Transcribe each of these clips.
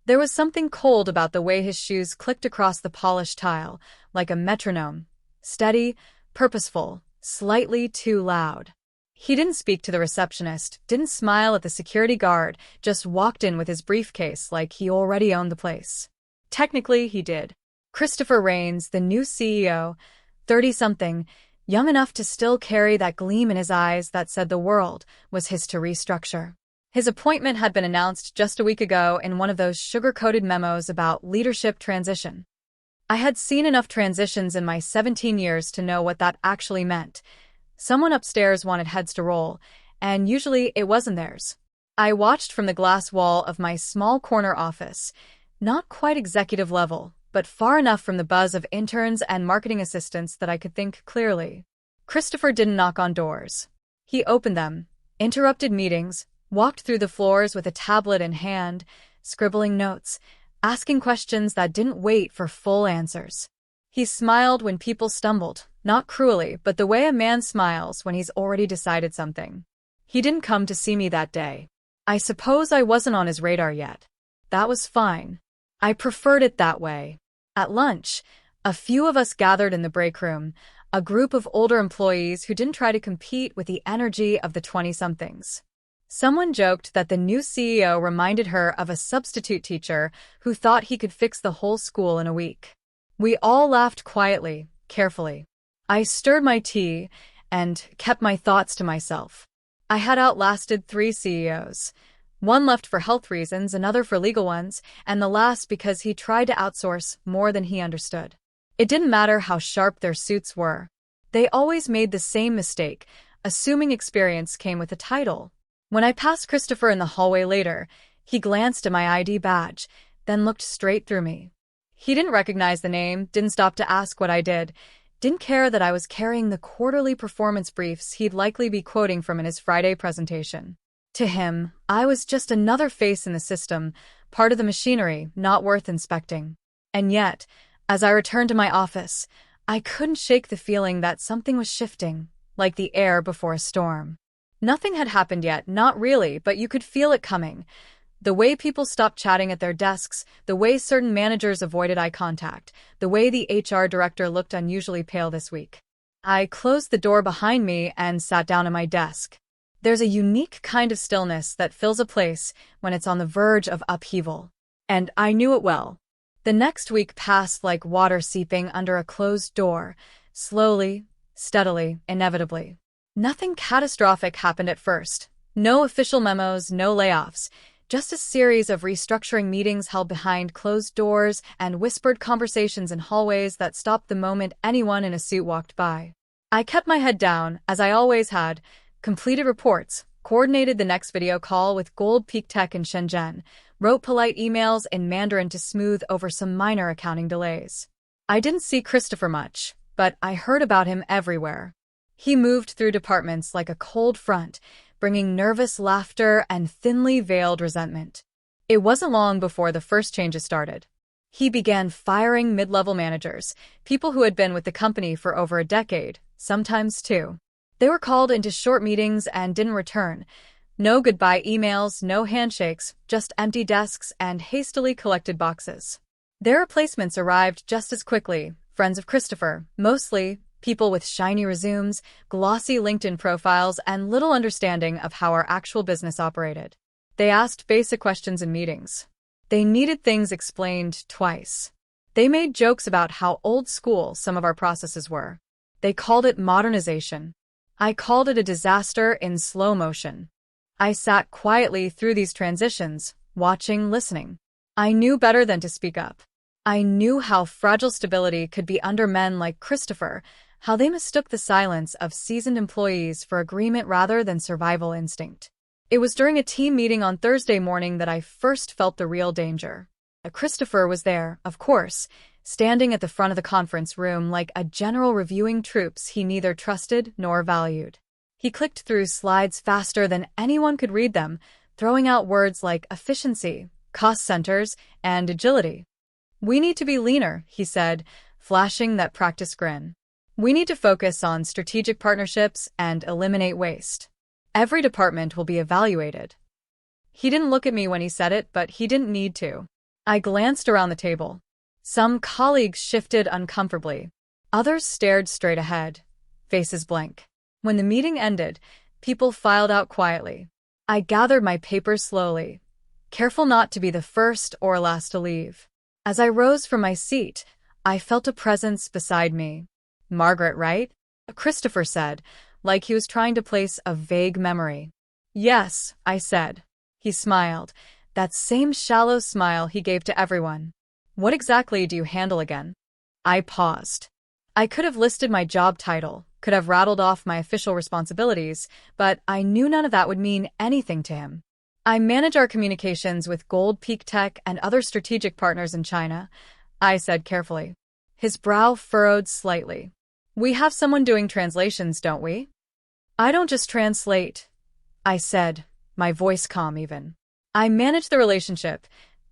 There was something cold about the way his shoes clicked across the polished tile, like a metronome. Steady, purposeful, slightly too loud. He didn't speak to the receptionist, didn't smile at the security guard, just walked in with his briefcase like he already owned the place. Technically, he did. Christopher Rains, the new CEO, 30-something, young enough to still carry that gleam in his eyes that said the world was his to restructure. His appointment had been announced just a week ago in one of those sugar-coated memos about leadership transition. I had seen enough transitions in my 17 years to know what that actually meant. Someone upstairs wanted heads to roll, and usually it wasn't theirs. I watched from the glass wall of my small corner office, not quite executive level, but far enough from the buzz of interns and marketing assistants that I could think clearly. Christopher didn't knock on doors. He opened them, interrupted meetings, walked through the floors with a tablet in hand, scribbling notes, asking questions that didn't wait for full answers. He smiled when people stumbled, not cruelly, but the way a man smiles when he's already decided something. He didn't come to see me that day. I suppose I wasn't on his radar yet. That was fine. I preferred it that way. At lunch, a few of us gathered in the break room, a group of older employees who didn't try to compete with the energy of the 20-somethings. Someone joked that the new CEO reminded her of a substitute teacher who thought he could fix the whole school in a week. We all laughed quietly, carefully. I stirred my tea and kept my thoughts to myself. I had outlasted 3 CEOs. One left for health reasons, another for legal ones, and the last because he tried to outsource more than he understood. It didn't matter how sharp their suits were. They always made the same mistake, assuming experience came with a title. When I passed Christopher in the hallway later, he glanced at my ID badge, then looked straight through me. He didn't recognize the name, didn't stop to ask what I did, didn't care that I was carrying the quarterly performance briefs he'd likely be quoting from in his Friday presentation. To him, I was just another face in the system, part of the machinery, not worth inspecting. And yet, as I returned to my office, I couldn't shake the feeling that something was shifting, like the air before a storm. Nothing had happened yet, not really, but you could feel it coming. The way people stopped chatting at their desks, the way certain managers avoided eye contact, the way the HR director looked unusually pale this week. I closed the door behind me and sat down at my desk. There's a unique kind of stillness that fills a place when it's on the verge of upheaval. And I knew it well. The next week passed like water seeping under a closed door, slowly, steadily, inevitably. Nothing catastrophic happened at first. No official memos, no layoffs. Just a series of restructuring meetings held behind closed doors and whispered conversations in hallways that stopped the moment anyone in a suit walked by. I kept my head down, as I always had, completed reports, coordinated the next video call with Gold Peak Tech in Shenzhen, wrote polite emails in Mandarin to smooth over some minor accounting delays. I didn't see Christopher much, but I heard about him everywhere. He moved through departments like a cold front, bringing nervous laughter and thinly veiled resentment. It wasn't long before the first changes started. He began firing mid-level managers, people who had been with the company for over a decade, sometimes 2. They were called into short meetings and didn't return. No goodbye emails, no handshakes, just empty desks and hastily collected boxes. Their replacements arrived just as quickly, friends of Christopher, mostly people with shiny resumes, glossy LinkedIn profiles, and little understanding of how our actual business operated. They asked basic questions in meetings. They needed things explained twice. They made jokes about how old school some of our processes were. They called it modernization. I called it a disaster in slow motion. I sat quietly through these transitions, watching, listening. I knew better than to speak up. I knew how fragile stability could be under men like Christopher, how they mistook the silence of seasoned employees for agreement rather than survival instinct. It was during a team meeting on Thursday morning that I first felt the real danger. Christopher was there, of course, standing at the front of the conference room like a general reviewing troops he neither trusted nor valued. He clicked through slides faster than anyone could read them, throwing out words like efficiency, cost centers, and agility. "We need to be leaner," he said, flashing that practice grin. "We need to focus on strategic partnerships and eliminate waste. Every department will be evaluated." He didn't look at me when he said it, but he didn't need to. I glanced around the table. Some colleagues shifted uncomfortably. Others stared straight ahead, faces blank. When the meeting ended, people filed out quietly. I gathered my papers slowly, careful not to be the first or last to leave. As I rose from my seat, I felt a presence beside me. "Margaret, right?" Christopher said, like he was trying to place a vague memory. "Yes," I said. He smiled, that same shallow smile he gave to everyone. "What exactly do you handle again?" I paused. I could have listed my job title, could have rattled off my official responsibilities, but I knew none of that would mean anything to him. "I manage our communications with Gold Peak Tech and other strategic partners in China," I said carefully. His brow furrowed slightly. "We have someone doing translations, don't we?" "I don't just translate," I said, my voice calm even. "I manage the relationship,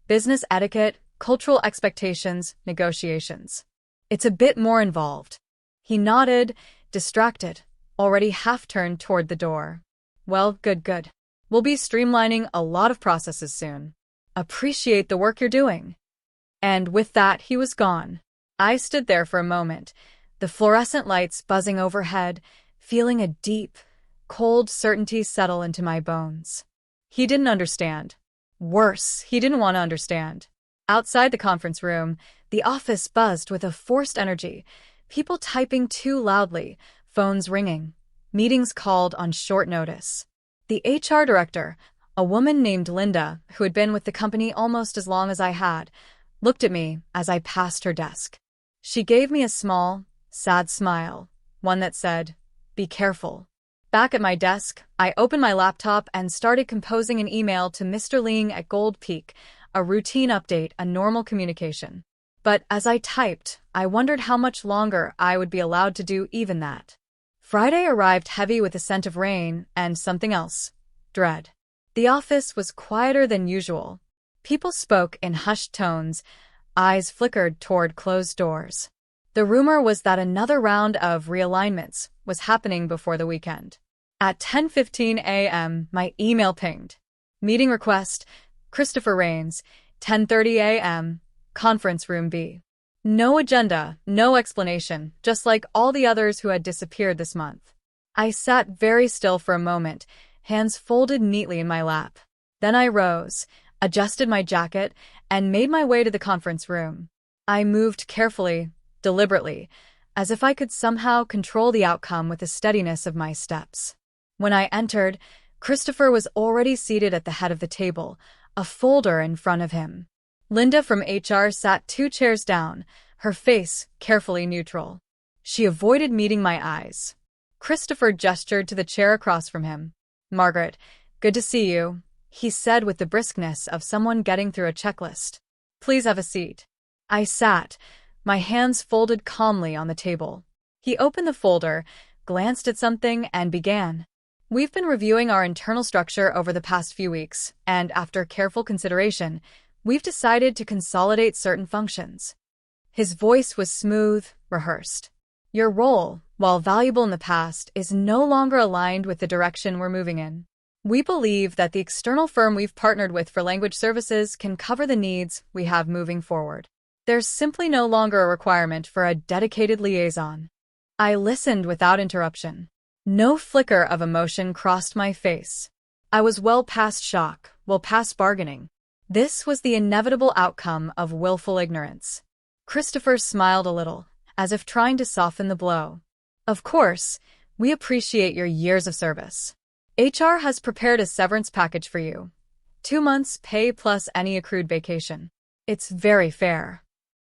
business etiquette, cultural expectations, negotiations. It's a bit more involved." He nodded, distracted, already half-turned toward the door. "Well, good. We'll be streamlining a lot of processes soon. Appreciate the work you're doing." And with that, he was gone. I stood there for a moment, the fluorescent lights buzzing overhead, feeling a deep, cold certainty settle into my bones. He didn't understand. Worse, he didn't want to understand. Outside the conference room, the office buzzed with a forced energy, people typing too loudly, phones ringing, meetings called on short notice. The HR director, a woman named Linda, who had been with the company almost as long as I had, looked at me as I passed her desk. She gave me a small, sad smile, one that said, "Be careful." Back at my desk, I opened my laptop and started composing an email to Mr. Ling at Gold Peak, a routine update, a normal communication. But as I typed, I wondered how much longer I would be allowed to do even that. Friday arrived heavy with a scent of rain and something else, dread. The office was quieter than usual. People spoke in hushed tones, eyes flickered toward closed doors. The rumor was that another round of realignments was happening before the weekend. At 10:15 a.m., my email pinged. Meeting request, Christopher Rains, 10:30 a.m., Conference Room B. No agenda, no explanation, just like all the others who had disappeared this month. I sat very still for a moment, hands folded neatly in my lap. Then I rose, adjusted my jacket, and made my way to the conference room. I moved carefully, deliberately, as if I could somehow control the outcome with the steadiness of my steps. When I entered, Christopher was already seated at the head of the table, a folder in front of him. Linda from HR sat 2 chairs down, her face carefully neutral. She avoided meeting my eyes. Christopher gestured to the chair across from him. "Margaret, good to see you," he said with the briskness of someone getting through a checklist. "Please have a seat." I sat, my hands folded calmly on the table. He opened the folder, glanced at something, and began. "We've been reviewing our internal structure over the past few weeks, and after careful consideration, we've decided to consolidate certain functions." His voice was smooth, rehearsed. "Your role, while valuable in the past, is no longer aligned with the direction we're moving in. We believe that the external firm we've partnered with for language services can cover the needs we have moving forward. There's simply no longer a requirement for a dedicated liaison." I listened without interruption. No flicker of emotion crossed my face. I was well past shock, well past bargaining. This was the inevitable outcome of willful ignorance. Christopher smiled a little, as if trying to soften the blow. "Of course, we appreciate your years of service. HR has prepared a severance package for you. 2 months pay plus any accrued vacation. It's very fair."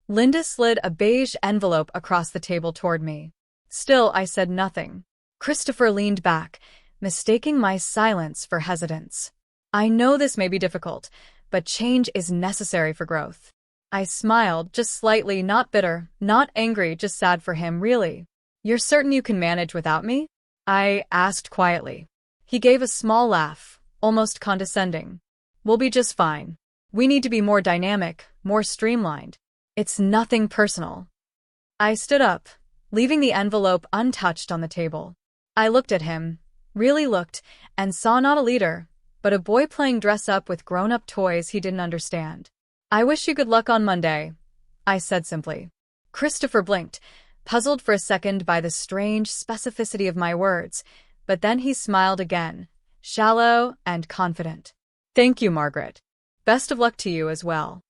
Linda slid a beige envelope across the table toward me. Still, I said nothing. Christopher leaned back, mistaking my silence for hesitance. "I know this may be difficult, but change is necessary for growth." I smiled, just slightly, not bitter, not angry, just sad for him, really. "You're certain you can manage without me?" I asked quietly. He gave a small laugh, almost condescending. "We'll be just fine. We need to be more dynamic, more streamlined. It's nothing personal." I stood up, leaving the envelope untouched on the table. I looked at him, really looked, and saw not a leader, but a boy playing dress-up with grown-up toys he didn't understand. "I wish you good luck on Monday," I said simply. Christopher blinked, puzzled for a second by the strange specificity of my words, but then he smiled again, shallow and confident. "Thank you, Margaret. Best of luck to you as well."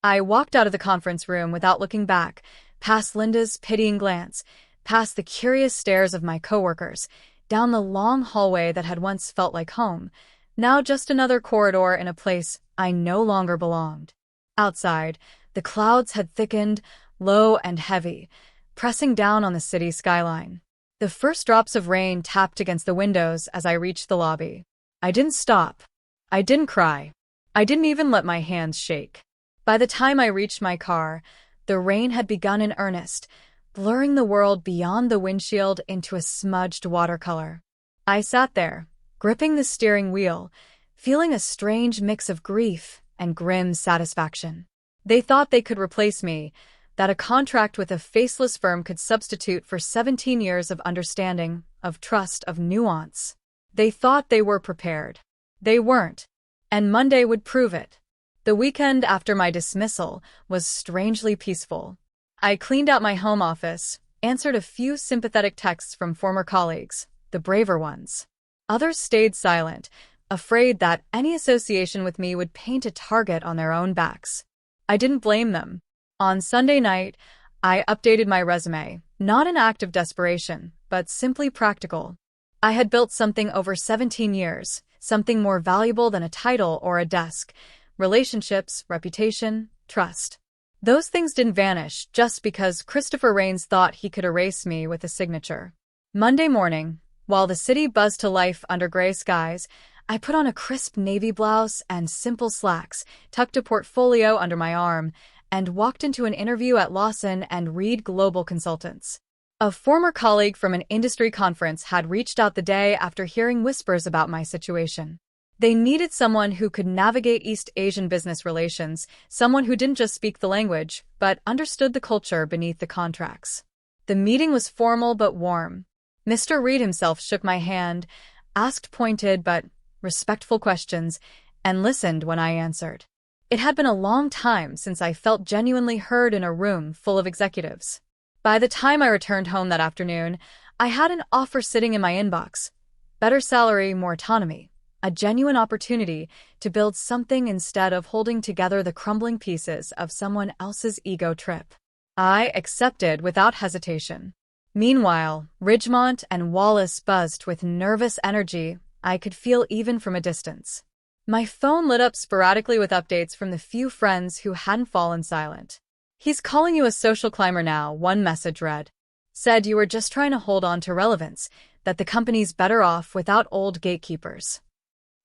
I walked out of the conference room without looking back, past Linda's pitying glance, past the curious stares of my coworkers, down the long hallway that had once felt like home, now just another corridor in a place I no longer belonged. Outside, the clouds had thickened, low and heavy, pressing down on the city skyline. The first drops of rain tapped against the windows as I reached the lobby. I didn't stop. I didn't cry. I didn't even let my hands shake. By the time I reached my car, the rain had begun in earnest, blurring the world beyond the windshield into a smudged watercolor. I sat there, gripping the steering wheel, feeling a strange mix of grief and grim satisfaction. They thought they could replace me, that a contract with a faceless firm could substitute for 17 years of understanding, of trust, of nuance. They thought they were prepared. They weren't. And Monday would prove it. The weekend after my dismissal was strangely peaceful. I cleaned out my home office, answered a few sympathetic texts from former colleagues, the braver ones. Others stayed silent, afraid that any association with me would paint a target on their own backs. I didn't blame them. On Sunday night, I updated my resume, not an act of desperation, but simply practical. I had built something over 17 years, something more valuable than a title or a desk: relationships, reputation, trust. Those things didn't vanish just because Christopher Rains thought he could erase me with a signature. Monday morning, while the city buzzed to life under gray skies, I put on a crisp navy blouse and simple slacks, tucked a portfolio under my arm, and walked into an interview at Lawson and Reed Global Consultants. A former colleague from an industry conference had reached out the day after hearing whispers about my situation. They needed someone who could navigate East Asian business relations, someone who didn't just speak the language, but understood the culture beneath the contracts. The meeting was formal but warm. Mr. Reed himself shook my hand, asked pointed but respectful questions, and listened when I answered. It had been a long time since I felt genuinely heard in a room full of executives. By the time I returned home that afternoon, I had an offer sitting in my inbox. Better salary, more autonomy. A genuine opportunity to build something instead of holding together the crumbling pieces of someone else's ego trip. I accepted without hesitation. Meanwhile, Ridgemont and Wallace buzzed with nervous energy I could feel even from a distance. My phone lit up sporadically with updates from the few friends who hadn't fallen silent. "He's calling you a social climber now," one message read. "Said you were just trying to hold on to relevance, that the company's better off without old gatekeepers."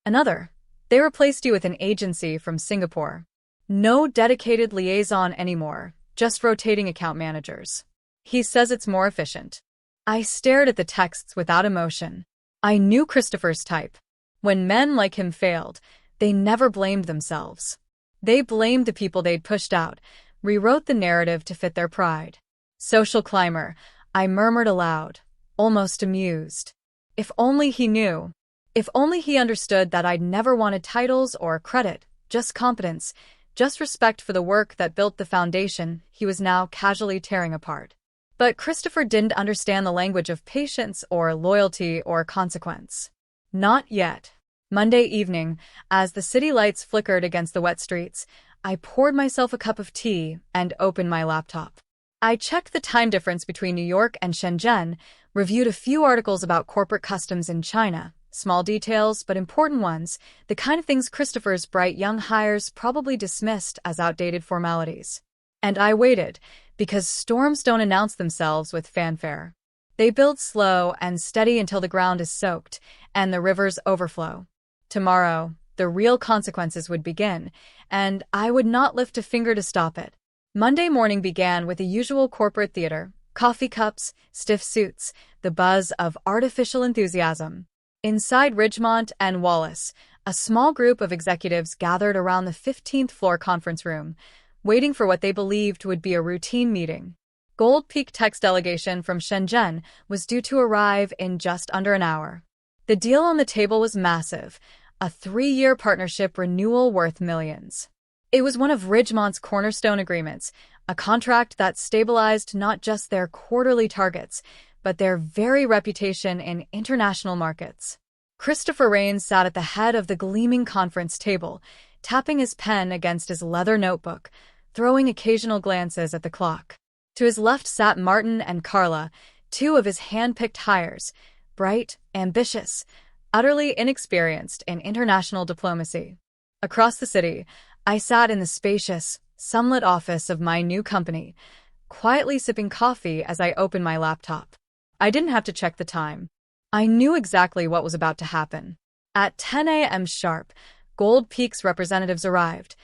Another: "They replaced you with an agency from Singapore. No dedicated liaison anymore, just rotating account managers. He says it's more efficient." I stared at the texts without emotion. I knew Christopher's type. When men like him failed, they never blamed themselves. They blamed the people they'd pushed out, rewrote the narrative to fit their pride. "Social climber," I murmured aloud, almost amused. If only he knew. If only he understood that I'd never wanted titles or credit, just competence, just respect for the work that built the foundation he was now casually tearing apart. But Christopher didn't understand the language of patience or loyalty or consequence. Not yet. Monday evening, as the city lights flickered against the wet streets, I poured myself a cup of tea and opened my laptop. I checked the time difference between New York and Shenzhen, reviewed a few articles about corporate customs in China, small details but important ones, the kind of things Christopher's bright young hires probably dismissed as outdated formalities. And I waited, because storms don't announce themselves with fanfare. They build slow and steady until the ground is soaked and the rivers overflow. Tomorrow, the real consequences would begin, and I would not lift a finger to stop it. Monday morning began with the usual corporate theater: coffee cups, stiff suits, the buzz of artificial enthusiasm. Inside Ridgemont and Wallace, a small group of executives gathered around the 15th floor conference room, waiting for what they believed would be a routine meeting. Gold Peak Tech's delegation from Shenzhen was due to arrive in just under an hour. The deal on the table was massive, a 3-year partnership renewal worth millions. It was one of Ridgemont's cornerstone agreements, a contract that stabilized not just their quarterly targets, but their very reputation in international markets. Christopher Rains sat at the head of the gleaming conference table, tapping his pen against his leather notebook, throwing occasional glances at the clock. To his left sat Martin and Carla, two of his hand-picked hires, bright, ambitious, utterly inexperienced in international diplomacy. Across the city, I sat in the spacious, sunlit office of my new company, quietly sipping coffee as I opened my laptop. I didn't have to check the time. I knew exactly what was about to happen. At 10 a.m. sharp, Gold Peak's representatives arrived.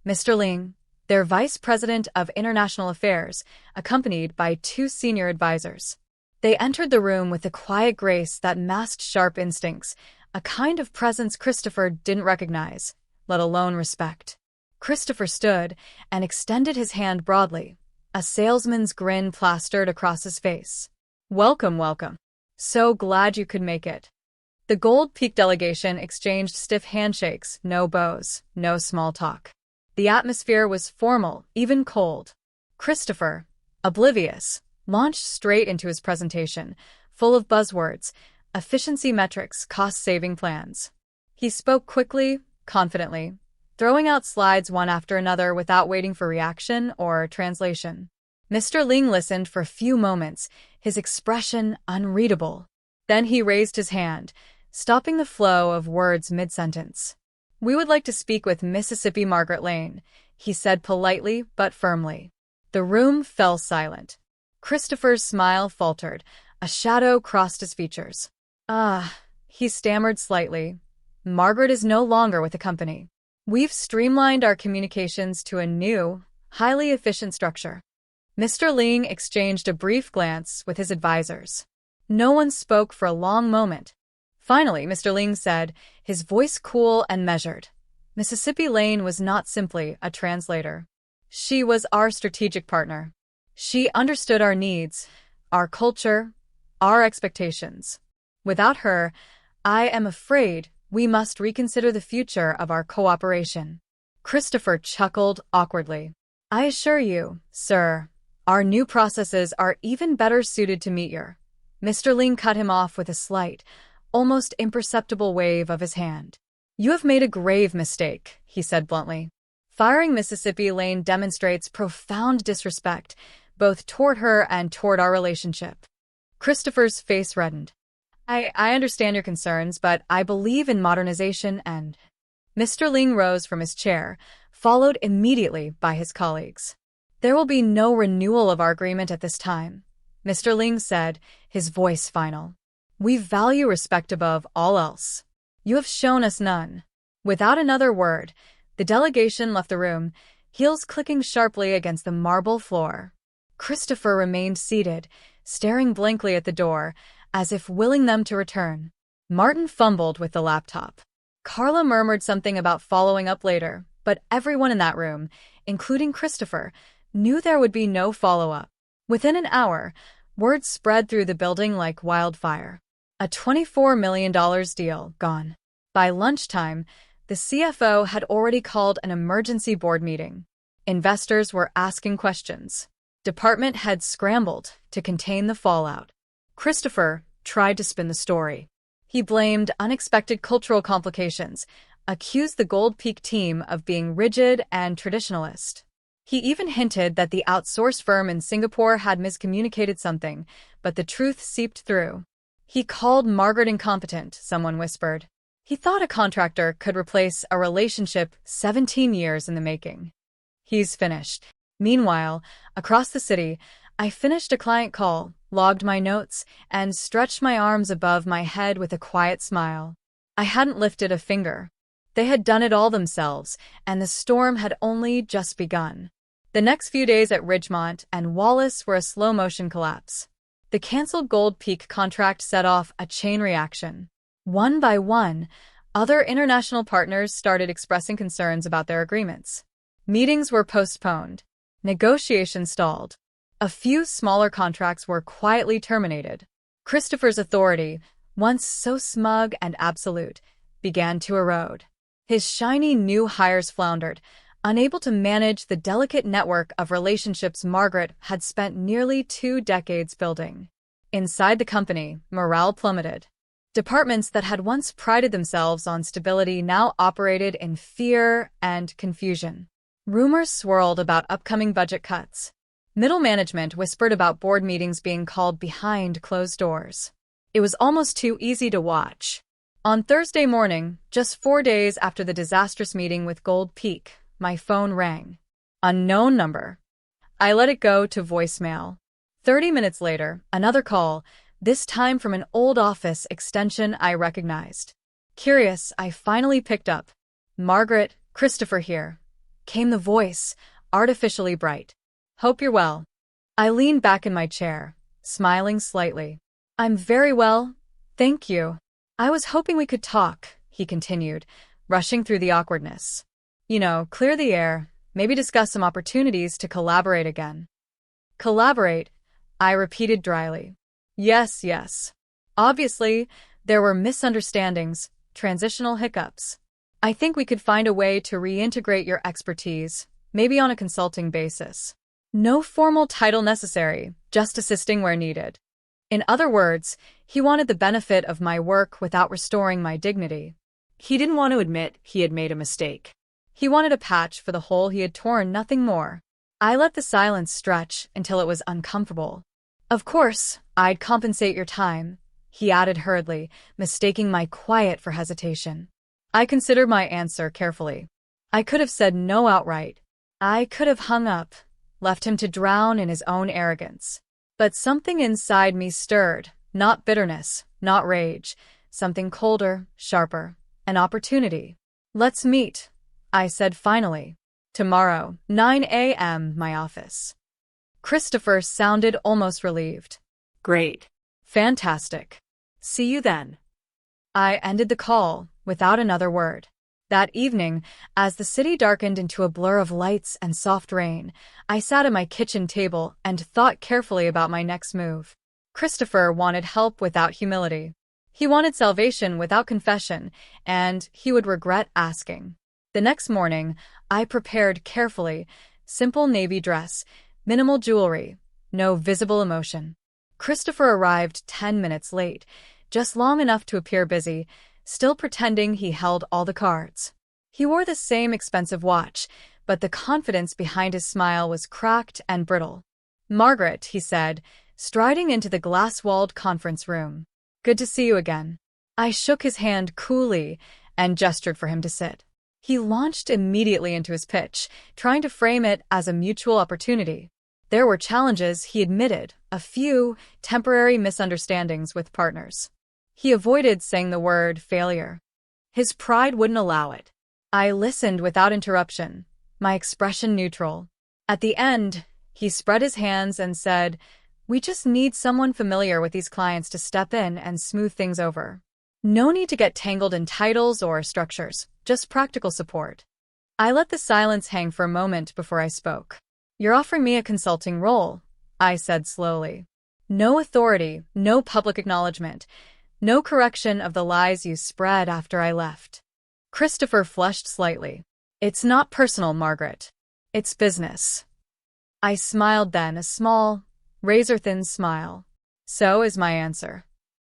Mr. Ling, their Vice President of International Affairs, accompanied by two senior advisors. They entered the room with the quiet grace that masked sharp instincts, a kind of presence Christopher didn't recognize, let alone respect. Christopher stood and extended his hand broadly, a salesman's grin plastered across his face. "Welcome, welcome. So glad you could make it." The Gold Peak delegation exchanged stiff handshakes, no bows, no small talk. The atmosphere was formal, even cold. Christopher, oblivious, launched straight into his presentation, full of buzzwords, efficiency metrics, cost-saving plans. He spoke quickly, confidently, throwing out slides one after another without waiting for reaction or translation. Mr. Ling listened for a few moments, his expression unreadable. Then he raised his hand, stopping the flow of words mid-sentence. "We would like to speak with Mississippi Margaret Lane," he said politely but firmly. The room fell silent. Christopher's smile faltered. A shadow crossed his features. He stammered slightly. "Margaret is no longer with the company. We've streamlined our communications to a new, highly efficient structure." Mr. Ling exchanged a brief glance with his advisors. No one spoke for a long moment. Finally, Mr. Ling said, his voice cool and measured. "Mississippi Lane was not simply a translator. She was our strategic partner. She understood our needs, our culture, our expectations. Without her, I am afraid we must reconsider the future of our cooperation." Christopher chuckled awkwardly. "I assure you, sir, our new processes are even better suited to meet your—" Mr. Ling cut him off with a slight, almost imperceptible wave of his hand. "You have made a grave mistake," he said bluntly. "Firing Mississippi Lane demonstrates profound disrespect, both toward her and toward our relationship." Christopher's face reddened. I understand your concerns, but I believe in modernization and—" Mr. Ling rose from his chair, followed immediately by his colleagues. "There will be no renewal of our agreement at this time," Mr. Ling said, his voice final. "We value respect above all else. You have shown us none." Without another word, the delegation left the room, heels clicking sharply against the marble floor. Christopher remained seated, staring blankly at the door, as if willing them to return. Martin fumbled with the laptop. Carla murmured something about following up later, but everyone in that room, including Christopher, knew there would be no follow-up. Within an hour, word spread through the building like wildfire. A $24 million deal gone. By lunchtime, the CFO had already called an emergency board meeting. Investors were asking questions. Department heads scrambled to contain the fallout. Christopher tried to spin the story. He blamed unexpected cultural complications, accused the Gold Peak team of being rigid and traditionalist. He even hinted that the outsourced firm in Singapore had miscommunicated something, but the truth seeped through. He called Margaret incompetent, someone whispered. He thought a contractor could replace a relationship 17 years in the making. He's finished. Meanwhile, across the city, I finished a client call, logged my notes, and stretched my arms above my head with a quiet smile. I hadn't lifted a finger. They had done it all themselves, and the storm had only just begun. The next few days at Ridgemont and Wallace were a slow-motion collapse. The canceled Gold Peak contract set off a chain reaction. One by one, other international partners started expressing concerns about their agreements. Meetings were postponed. Negotiations stalled. A few smaller contracts were quietly terminated. Christopher's authority, once so smug and absolute, began to erode. His shiny new hires floundered, unable to manage the delicate network of relationships Margaret had spent nearly 2 decades building. Inside the company, morale plummeted. Departments that had once prided themselves on stability now operated in fear and confusion. Rumors swirled about upcoming budget cuts. Middle management whispered about board meetings being called behind closed doors. It was almost too easy to watch. On Thursday morning, just 4 days after the disastrous meeting with Gold Peak, my phone rang. Unknown number. I let it go to voicemail. 30 minutes later, another call, this time from an old office extension I recognized. Curious, I finally picked up. "Margaret, Christopher here," came the voice, artificially bright. "Hope you're well." I leaned back in my chair, smiling slightly. "I'm very well, thank you." "I was hoping we could talk," he continued, rushing through the awkwardness. Clear the air, maybe discuss some opportunities to collaborate again." "Collaborate," I repeated dryly. Yes. Obviously, there were misunderstandings, transitional hiccups. "I think we could find a way to reintegrate your expertise, maybe on a consulting basis. No formal title necessary, just assisting where needed." In other words, he wanted the benefit of my work without restoring my dignity. He didn't want to admit he had made a mistake. He wanted a patch for the hole he had torn, nothing more. I let the silence stretch until it was uncomfortable. "Of course, I'd compensate your time," he added hurriedly, mistaking my quiet for hesitation. I considered my answer carefully. I could have said no outright. I could have hung up, left him to drown in his own arrogance. But something inside me stirred, not bitterness, not rage, something colder, sharper, an opportunity. "Let's meet," I said finally. "Tomorrow, 9 a.m., my office." Christopher sounded almost relieved. "Great. Fantastic. See you then." I ended the call, without another word. That evening, as the city darkened into a blur of lights and soft rain, I sat at my kitchen table and thought carefully about my next move. Christopher wanted help without humility. He wanted salvation without confession, and he would regret asking. The next morning, I prepared carefully, simple navy dress, minimal jewelry, no visible emotion. Christopher arrived 10 minutes late, just long enough to appear busy, still pretending he held all the cards. He wore the same expensive watch, but the confidence behind his smile was cracked and brittle. "Margaret," he said, striding into the glass-walled conference room. "Good to see you again." I shook his hand coolly and gestured for him to sit. He launched immediately into his pitch, trying to frame it as a mutual opportunity. There were challenges, he admitted, a few temporary misunderstandings with partners. He avoided saying the word failure. His pride wouldn't allow it. I listened without interruption, my expression neutral. At the end, he spread his hands and said, "We just need someone familiar with these clients to step in and smooth things over. No need to get tangled in titles or structures, just practical support." I let the silence hang for a moment before I spoke. "You're offering me a consulting role," I said slowly. "No authority, no public acknowledgement, no correction of the lies you spread after I left." Christopher flushed slightly. "It's not personal, Margaret. It's business." I smiled then, a small, razor-thin smile. "So is my answer."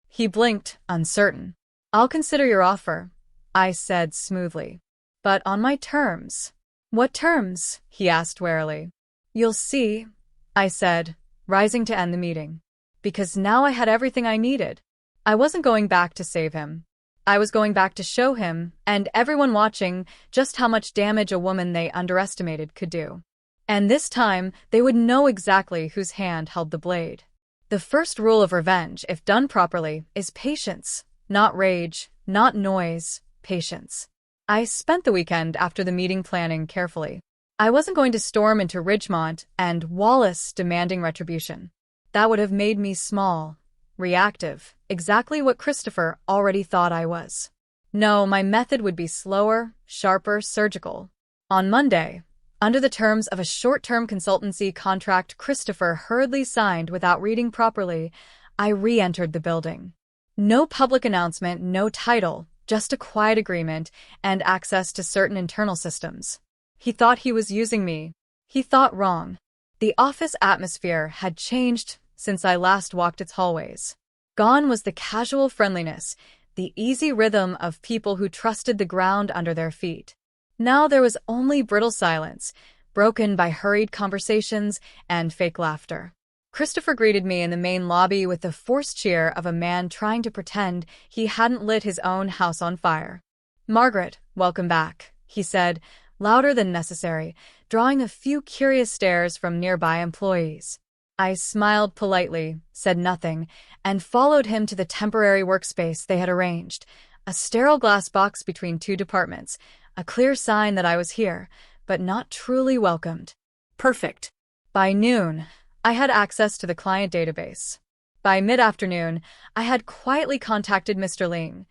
He blinked, uncertain. "I'll consider your offer," I said smoothly. "But on my terms." "What terms?" he asked warily. "You'll see," I said, rising to end the meeting. Because now I had everything I needed. I wasn't going back to save him. I was going back to show him, and everyone watching, just how much damage a woman they underestimated could do. And this time, they would know exactly whose hand held the blade. The first rule of revenge, if done properly, is patience. Not rage, not noise, patience. I spent the weekend after the meeting planning carefully. I wasn't going to storm into Ridgemont and Wallace demanding retribution. That would have made me small, reactive, exactly what Christopher already thought I was. No, my method would be slower, sharper, surgical. On Monday, under the terms of a short-term consultancy contract Christopher hurriedly signed without reading properly, I re-entered the building. No public announcement, no title, just a quiet agreement and access to certain internal systems. He thought he was using me. He thought wrong. The office atmosphere had changed since I last walked its hallways. Gone was the casual friendliness, the easy rhythm of people who trusted the ground under their feet. Now there was only brittle silence, broken by hurried conversations and fake laughter. Christopher greeted me in the main lobby with the forced cheer of a man trying to pretend he hadn't lit his own house on fire. "Margaret, welcome back," he said, louder than necessary, drawing a few curious stares from nearby employees. I smiled politely, said nothing, and followed him to the temporary workspace they had arranged, a sterile glass box between two departments, a clear sign that I was here, but not truly welcomed. Perfect. By noon, I had access to the client database. By mid-afternoon, I had quietly contacted Mr. Ling.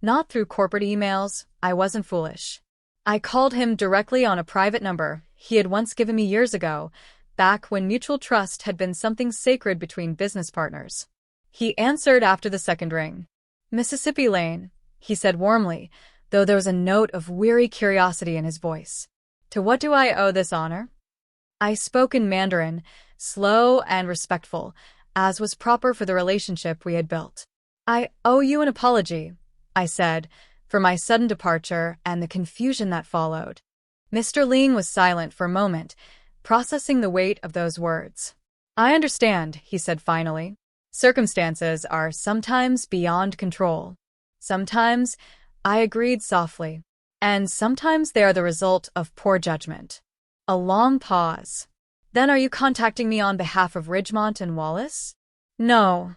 Not through corporate emails, I wasn't foolish. I called him directly on a private number he had once given me years ago, back when mutual trust had been something sacred between business partners. He answered after the second ring. "Mississippi Lane," he said warmly, though there was a note of weary curiosity in his voice. "To what do I owe this honor?" I spoke in Mandarin, slow and respectful, as was proper for the relationship we had built. "I owe you an apology," I said, for my sudden departure and the confusion that followed. Mr. Ling was silent for a moment, processing the weight of those words. "I understand," he said finally. "Circumstances are sometimes beyond control. Sometimes," I agreed softly, "and sometimes they are the result of poor judgment." A long pause. "Then are you contacting me on behalf of Ridgemont and Wallace?" "No,"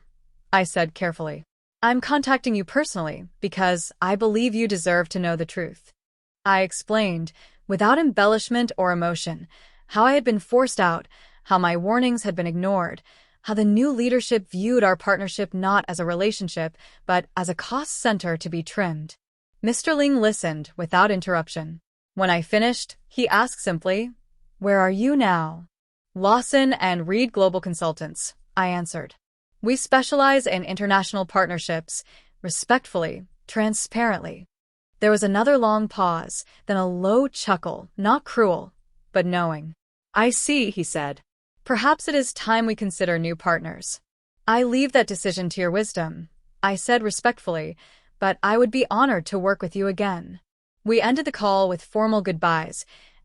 I said carefully. "I'm contacting you personally because I believe you deserve to know the truth." I explained, without embellishment or emotion, how I had been forced out, how my warnings had been ignored, how the new leadership viewed our partnership not as a relationship, but as a cost center to be trimmed. Mr. Ling listened without interruption. When I finished, he asked simply, "Where are you now?" "Lawson and Reed Global Consultants," I answered. "We specialize in international partnerships, respectfully, transparently." There was another long pause, then a low chuckle, not cruel, but knowing. "I see," he said. "Perhaps it is time we consider new partners." "I leave that decision to your wisdom," I said respectfully, "but I would be honored to work with you again." We ended the call with formal goodbyes,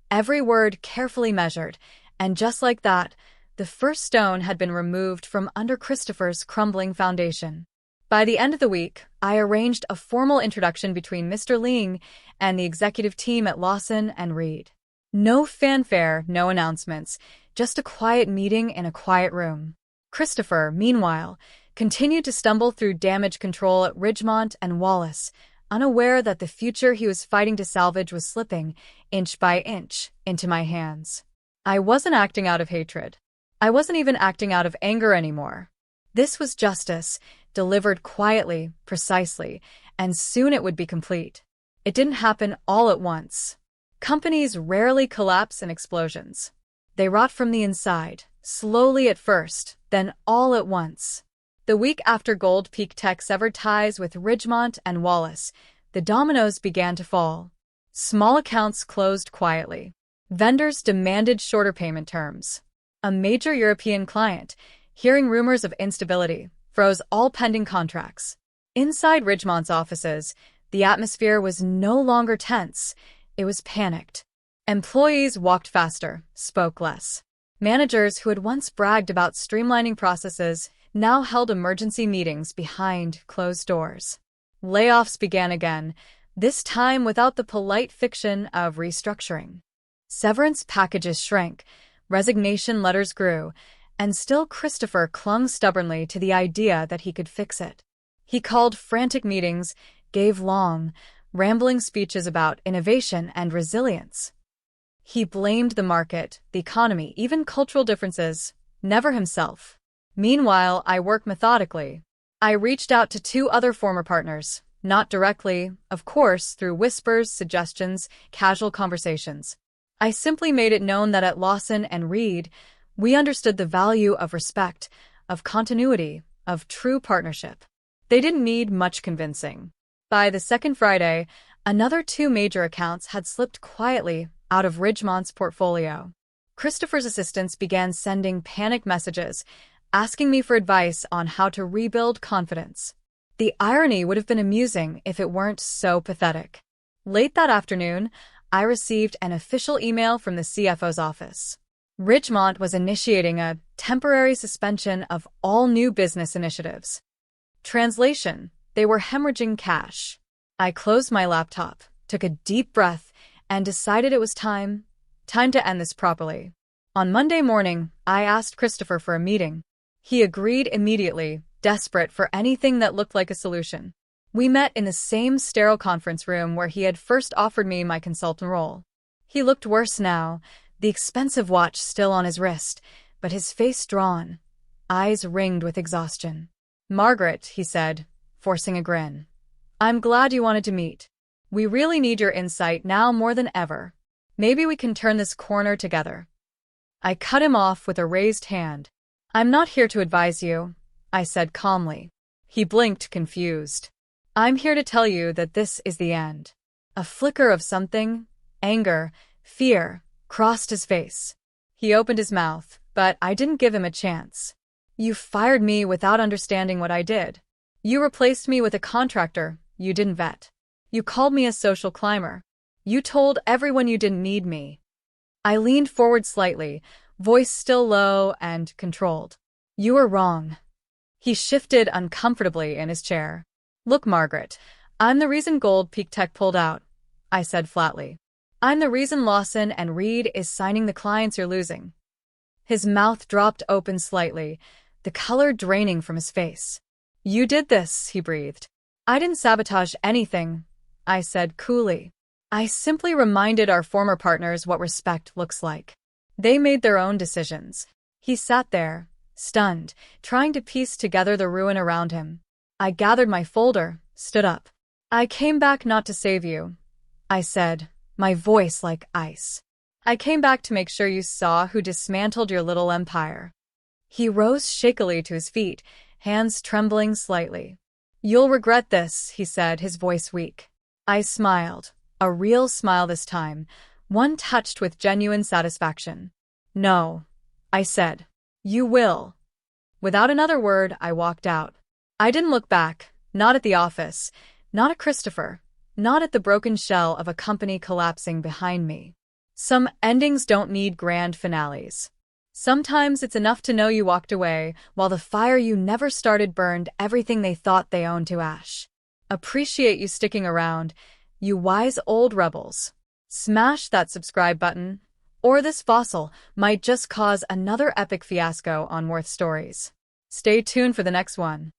every word carefully measured, and just like that, the first stone had been removed from under Christopher's crumbling foundation. By the end of the week, I arranged a formal introduction between Mr. Ling and the executive team at Lawson and Reed. No fanfare, no announcements, just a quiet meeting in a quiet room. Christopher, meanwhile, continued to stumble through damage control at Ridgemont and Wallace, unaware that the future he was fighting to salvage was slipping, inch by inch, into my hands. I wasn't acting out of hatred. I wasn't even acting out of anger anymore. This was justice, delivered quietly, precisely, and soon it would be complete. It didn't happen all at once. Companies rarely collapse in explosions. They rot from the inside, slowly at first, then all at once. The week after Gold Peak Tech severed ties with Ridgemont and Wallace, the dominoes began to fall. Small accounts closed quietly. Vendors demanded shorter payment terms. A major European client, hearing rumors of instability, froze all pending contracts. Inside Ridgemont's offices, the atmosphere was no longer tense, it was panicked. Employees walked faster, spoke less. Managers who had once bragged about streamlining processes now held emergency meetings behind closed doors. Layoffs began again, this time without the polite fiction of restructuring. Severance packages shrank, resignation letters grew, and still Christopher clung stubbornly to the idea that he could fix it. He called frantic meetings, gave long, rambling speeches about innovation and resilience. He blamed the market, the economy, even cultural differences, never himself. Meanwhile, I worked methodically. I reached out to 2 other former partners, not directly, of course, through whispers, suggestions, casual conversations. I simply made it known that at Lawson and Reed, we understood the value of respect, of continuity, of true partnership. They didn't need much convincing. By the second Friday, another 2 major accounts had slipped quietly out of Ridgemont's portfolio. Christopher's assistants began sending panic messages, asking me for advice on how to rebuild confidence. The irony would have been amusing if it weren't so pathetic. Late that afternoon, I received an official email from the CFO's office. Ridgemont was initiating a temporary suspension of all new business initiatives. Translation: they were hemorrhaging cash. I closed my laptop, took a deep breath, and decided it was time to end this properly. On Monday morning, I asked Christopher for a meeting. He agreed immediately, desperate for anything that looked like a solution. We met in the same sterile conference room where he had first offered me my consultant role. He looked worse now, the expensive watch still on his wrist, but his face drawn, eyes ringed with exhaustion. "Margaret," he said, forcing a grin. "I'm glad you wanted to meet. We really need your insight now more than ever. Maybe we can turn this corner together." I cut him off with a raised hand. "I'm not here to advise you," I said calmly. He blinked, confused. "I'm here to tell you that this is the end." A flicker of something, anger, fear, crossed his face. He opened his mouth, but I didn't give him a chance. "You fired me without understanding what I did. You replaced me with a contractor you didn't vet. You called me a social climber. You told everyone you didn't need me." I leaned forward slightly, voice still low and controlled. "You were wrong." He shifted uncomfortably in his chair. "Look, Margaret, I'm the reason Gold Peak Tech pulled out," I said flatly. "I'm the reason Lawson and Reed is signing the clients you're losing." His mouth dropped open slightly, the color draining from his face. "You did this," he breathed. "I didn't sabotage anything," I said coolly. "I simply reminded our former partners what respect looks like. They made their own decisions." He sat there, stunned, trying to piece together the ruin around him. I gathered my folder, stood up. "I came back not to save you," I said, my voice like ice. "I came back to make sure you saw who dismantled your little empire." He rose shakily to his feet, hands trembling slightly. "You'll regret this," he said, his voice weak. I smiled, a real smile this time, one touched with genuine satisfaction. "No," I said. "You will." Without another word, I walked out. I didn't look back, not at the office, not at Christopher, not at the broken shell of a company collapsing behind me. Some endings don't need grand finales. Sometimes it's enough to know you walked away while the fire you never started burned everything they thought they owned to ash. Appreciate you sticking around, you wise old rebels. Smash that subscribe button, or this fossil might just cause another epic fiasco on Warth Stories. Stay tuned for the next one.